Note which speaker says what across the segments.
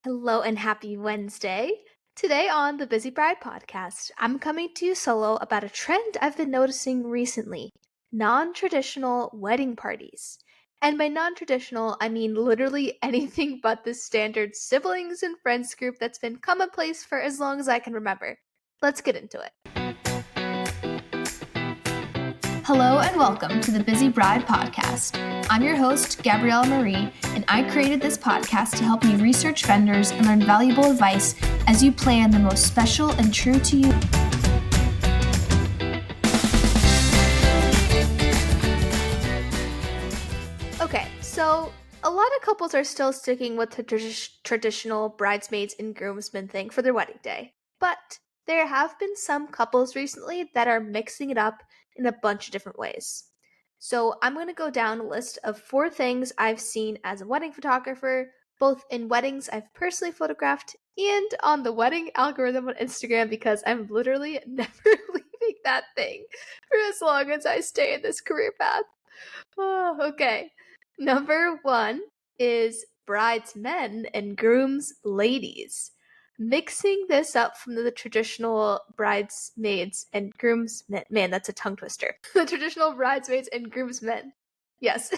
Speaker 1: Hello and happy Wednesday. Today on the Busy Bride podcast, I'm coming to you solo about a trend I've been noticing recently: non traditional wedding parties. And by non traditional, I mean literally anything but the standard siblings and friends group that's been commonplace for as long as I can remember. Let's get into it. Hello and welcome to the Busy Bride podcast. I'm your host, Gabriella Marie, and I created this podcast to help you research vendors and learn valuable advice as you plan the most special and true to you. Okay, so a lot of couples are still sticking with the traditional bridesmaids and groomsmen thing for their wedding day, but there have been some couples recently that are mixing it up in a bunch of different ways. So I'm going to go down a list of 4 things I've seen as a wedding photographer, both in weddings I've personally photographed and on the wedding algorithm on Instagram, because I'm literally never leaving that thing for as long as I stay in this career path. Oh, okay. Number 1 is bridesmen and grooms ladies. Mixing this up from the traditional bridesmaids and groomsmen. Man, that's a tongue twister. The traditional bridesmaids and groomsmen. Yes.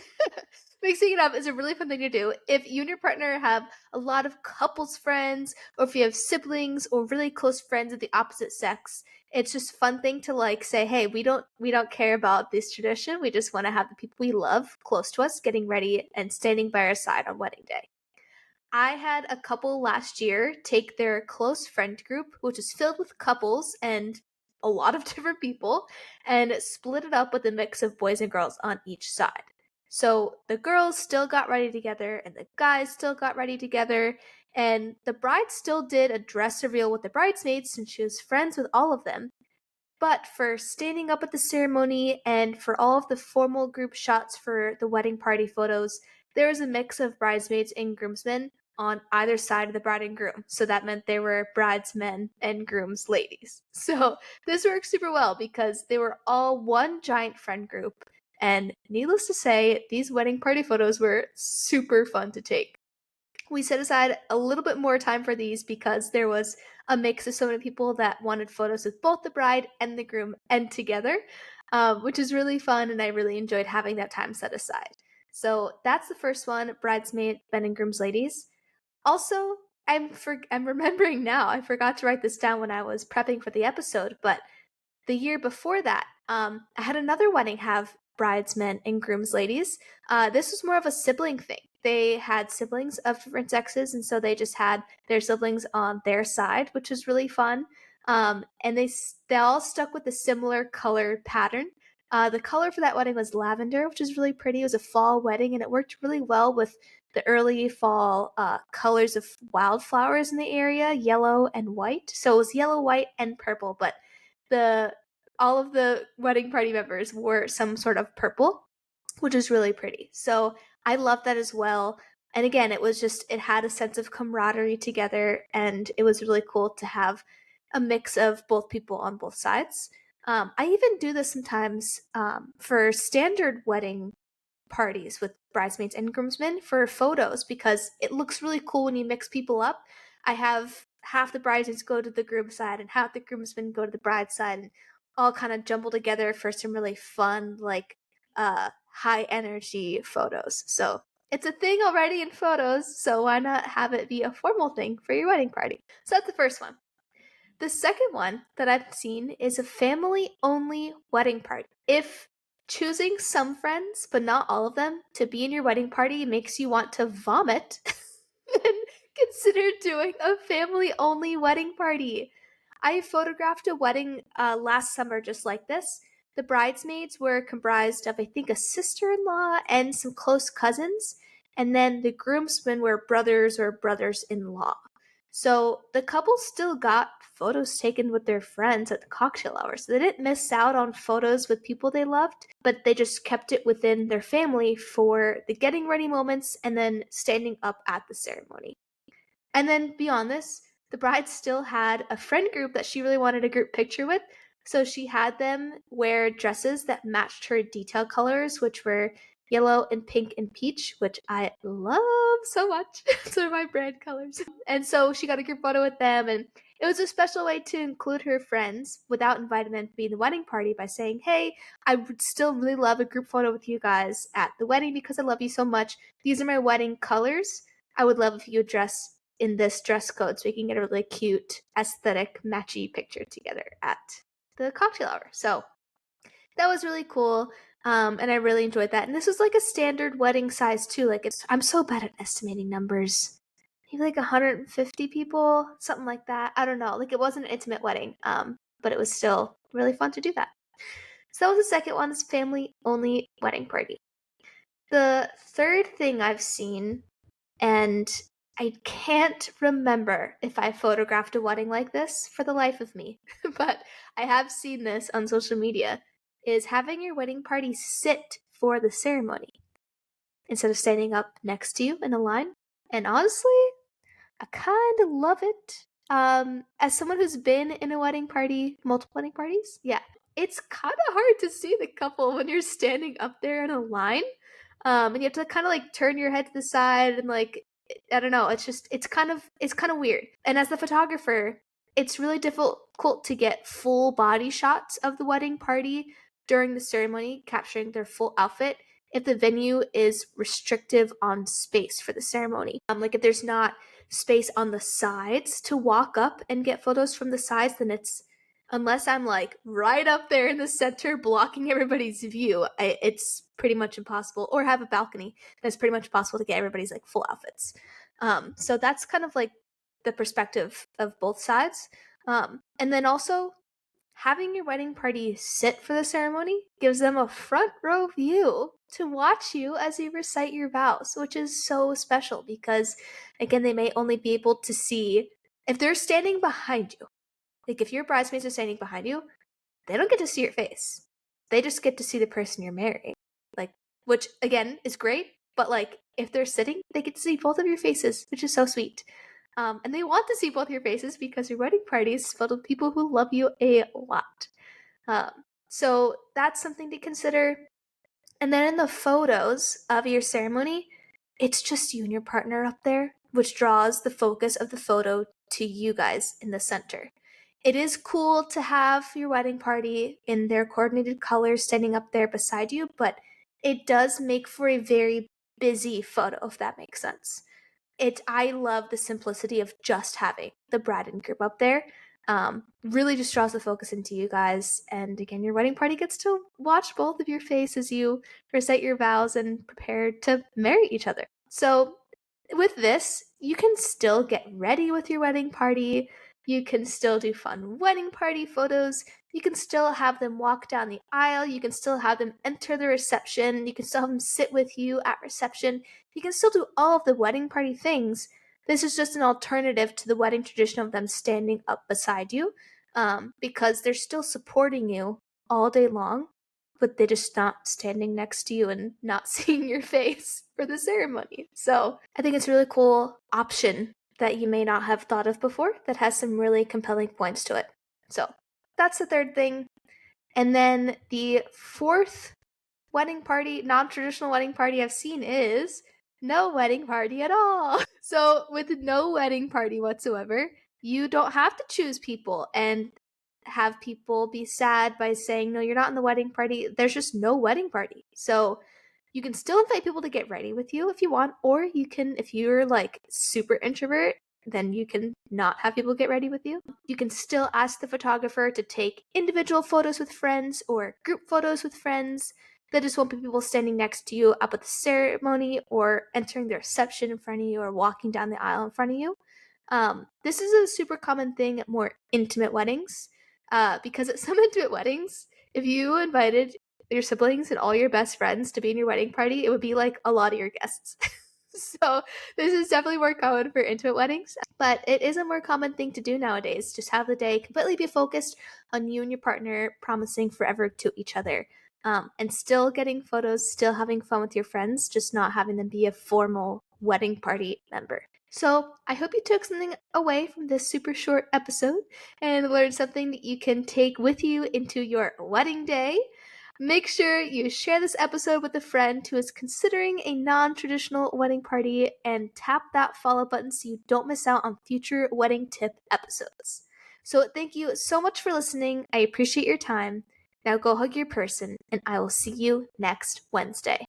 Speaker 1: Mixing it up is a really fun thing to do. If you and your partner have a lot of couples friends, or if you have siblings or really close friends of the opposite sex, it's just a fun thing to say, hey, we don't care about this tradition. We just want to have the people we love close to us getting ready and standing by our side on wedding day. I had a couple last year take their close friend group, which is filled with couples and a lot of different people, and split it up with a mix of boys and girls on each side. So the girls still got ready together and the guys still got ready together, and the bride still did a dress reveal with the bridesmaids since she was friends with all of them. But for standing up at the ceremony and for all of the formal group shots for the wedding party photos, there was a mix of bridesmaids and groomsmen on either side of the bride and groom. So that meant there were bridesmen and grooms ladies. So this worked super well because they were all one giant friend group. And needless to say, these wedding party photos were super fun to take. We set aside a little bit more time for these because there was a mix of so many people that wanted photos with both the bride and the groom and together, which is really fun, and I really enjoyed having that time set aside. So that's the first one: bridesmaid, men and grooms ladies. Also, I'm remembering now. I forgot to write this down when I was prepping for the episode, but the year before that, I had another wedding have bridesmen and grooms ladies. This was more of a sibling thing. They had siblings of different sexes, and so they just had their siblings on their side, which was really fun. And they all stuck with a similar color pattern. The color for that wedding was lavender, which is really pretty. It was a fall wedding, and it worked really well with the early fall colors of wildflowers in the area, yellow and white. So it was yellow, white, and purple, but the all of the wedding party members wore some sort of purple, which is really pretty. So I love that as well. And again, it had a sense of camaraderie together, and it was really cool to have a mix of both people on both sides. I even do this sometimes for standard wedding parties with bridesmaids and groomsmen for photos because it looks really cool when you mix people up. I have half the bridesmaids go to the groom side and half the groomsmen go to the bride side, and all kind of jumble together for some really fun, high energy photos. So it's a thing already in photos, so why not have it be a formal thing for your wedding party? So that's the first one. The second one that I've seen is a family only wedding party. If choosing some friends, but not all of them, to be in your wedding party makes you want to vomit, then consider doing a family only wedding party. I photographed a wedding last summer just like this. The bridesmaids were comprised of, I think, a sister in law and some close cousins, and then the groomsmen were brothers or brothers in law. So the couple still got photos taken with their friends at the cocktail hour. So they didn't miss out on photos with people they loved, but they just kept it within their family for the getting ready moments and then standing up at the ceremony. And then beyond this, the bride still had a friend group that she really wanted a group picture with. So she had them wear dresses that matched her detail colors, which were yellow and pink and peach, which I love so much. Those are my brand colors. And so she got a group photo with them, and it was a special way to include her friends without inviting them to be in the wedding party by saying, hey, I would still really love a group photo with you guys at the wedding because I love you so much. These are my wedding colors. I would love if you would dress in this dress code so we can get a really cute, aesthetic, matchy picture together at the cocktail hour. So that was really cool. And I really enjoyed that. And this was like a standard wedding size too. Like I'm so bad at estimating numbers. Maybe like 150 people, something like that. I don't know. Like it wasn't an intimate wedding, but it was still really fun to do that. So that was the second one, this family only wedding party. The third thing I've seen, and I can't remember if I photographed a wedding like this for the life of me, but I have seen this on social media, is having your wedding party sit for the ceremony instead of standing up next to you in a line. And honestly, I kind of love it. As someone who's been in a wedding party, multiple wedding parties, yeah, it's kind of hard to see the couple when you're standing up there in a line. And you have to kind of like turn your head to the side and like, I don't know, it's kind of weird. And as the photographer, it's really difficult to get full body shots of the wedding party during the ceremony, capturing their full outfit if the venue is restrictive on space for the ceremony. Like if there's not space on the sides to walk up and get photos from the sides, then it's, unless I'm like right up there in the center blocking everybody's view, it's pretty much impossible, or have a balcony, then it's pretty much impossible to get everybody's like full outfits. So that's kind of like the perspective of both sides. And then also having your wedding party sit for the ceremony gives them a front row view to watch you as you recite your vows, which is so special because, again, they may only be able to see if they're standing behind you. Like if your bridesmaids are standing behind you, they don't get to see your face. They just get to see the person you're marrying. Like, which again is great, but like if they're sitting, they get to see both of your faces, which is so sweet. And they want to see both your faces because your wedding party is filled with people who love you a lot. So that's something to consider. And then in the photos of your ceremony, it's just you and your partner up there, which draws the focus of the photo to you guys in the center. It is cool to have your wedding party in their coordinated colors standing up there beside you, but it does make for a very busy photo, if that makes sense. I love the simplicity of just having the bride and groom up there. Really just draws the focus into you guys. And again, your wedding party gets to watch both of your faces as you recite your vows and prepare to marry each other. So with this, you can still get ready with your wedding party. You can still do fun wedding party photos. You can still have them walk down the aisle. You can still have them enter the reception. You can still have them sit with you at reception. You can still do all of the wedding party things. This is just an alternative to the wedding tradition of them standing up beside you, because they're still supporting you all day long, but they're just not standing next to you and not seeing your face for the ceremony. So I think it's a really cool option that you may not have thought of before that has some really compelling points to it. So that's the third thing. And then the fourth wedding party, non-traditional wedding party I've seen is no wedding party at all. So with no wedding party whatsoever, you don't have to choose people and have people be sad by saying, no, you're not in the wedding party. There's just no wedding party. So you can still invite people to get ready with you if you want, or you can, if you're like super introvert, then you can not have people get ready with you. You can still ask the photographer to take individual photos with friends or group photos with friends. That just won't be people standing next to you up at the ceremony or entering the reception in front of you or walking down the aisle in front of you. This is a super common thing at more intimate weddings, because at some intimate weddings, if you invited your siblings and all your best friends to be in your wedding party, it would be like a lot of your guests. So this is definitely more common for intimate weddings, but it is a more common thing to do nowadays. Just have the day completely be focused on you and your partner promising forever to each other, and still getting photos, still having fun with your friends, just not having them be a formal wedding party member. So I hope you took something away from this super short episode and learned something that you can take with you into your wedding day. Make sure you share this episode with a friend who is considering a non-traditional wedding party and tap that follow button so you don't miss out on future wedding tip episodes. So thank you so much for listening. I appreciate your time. Now go hug your person, and I will see you next Wednesday.